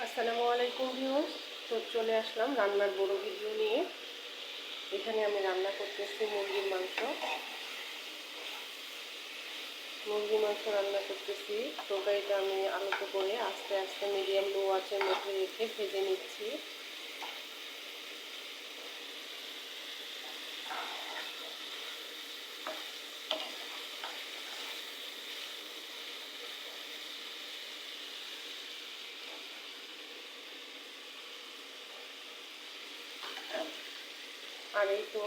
আসসালামু আলাইকুম ভিউয়ার্স। তো চলে আসলাম রান্নার বড় ভিডিও নিয়ে। এখানে আমি রান্না করতেছি মুরগির মাংস রান্না করতেছি। তরকারিটা আমি আলতো করে আস্তে আস্তে মিডিয়াম লো আঁচের মধ্যে রেখে ভেজে নিচ্ছি। আর এই তো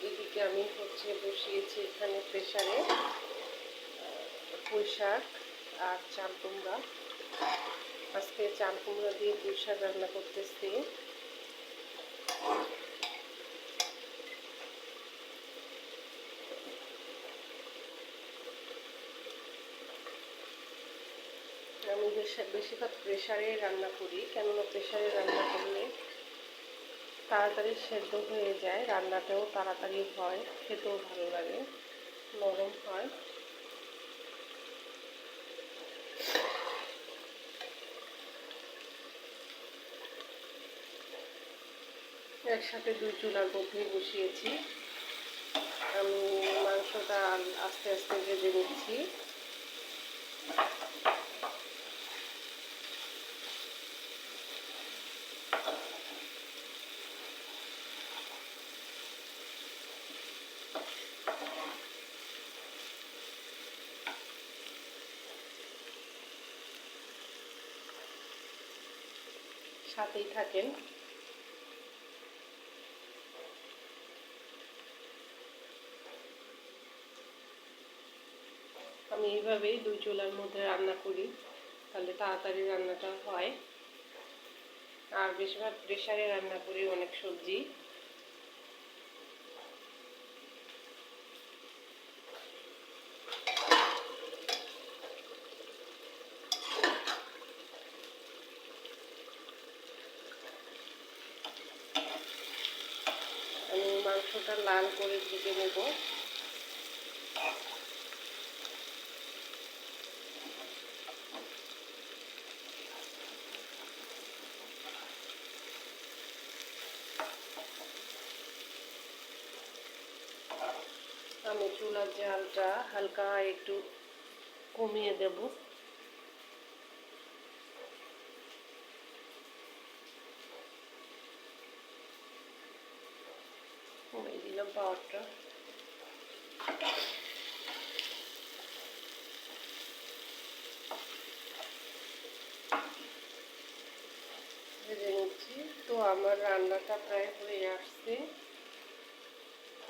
এদিকে আমি বসিয়েছি এখানে প্রেসারে পুঁই শাক আর চাল কুমড়া। আজকে চাল কুমড়া দিয়ে পুঁই শাক রান্না করতেছি। আমি বেশিরভাগ প্রেসারে রান্না করি, কেননা প্রেসারে রান্না করলে তাড়াতাড়ি সেদ্ধ হয়ে যায়, রান্নাটাও তাড়াতাড়ি হয়, খেতেও ভালো লাগে, নরম হয়। একসাথে দুই চুলার মধ্যেই বসিয়েছি। আমি মাংসটা আস্তে আস্তে ভেজে নিচ্ছি। সাথেই থাকেন। আমি এইভাবেই দুই চুলার মধ্যে রান্না করি, তাহলে তাড়াতাড়ি রান্নাটা হয়। আর বেশিরভাগ প্রেসারে রান্না করি অনেক সবজি। আমি মাংসটা লাল করে ভেজে নেব। আমি চুলার জালটা হালকা একটু কমিয়ে দেব। কমিয়ে দিলাম পাওয়ারটা। ভেজে নিচ্ছি। তো আমার রান্নাটা প্রায় হয়ে আসছে।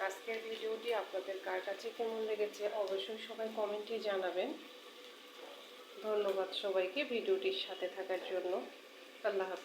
আজকের ভিডিওটি আপনাদের কার কাছে কেমন লেগেছে অবশ্যই সবাই কমেন্টে জানাবেন। ধন্যবাদ সবাইকে ভিডিওটির সাথে থাকার জন্য। আল্লাহ হাফেজ।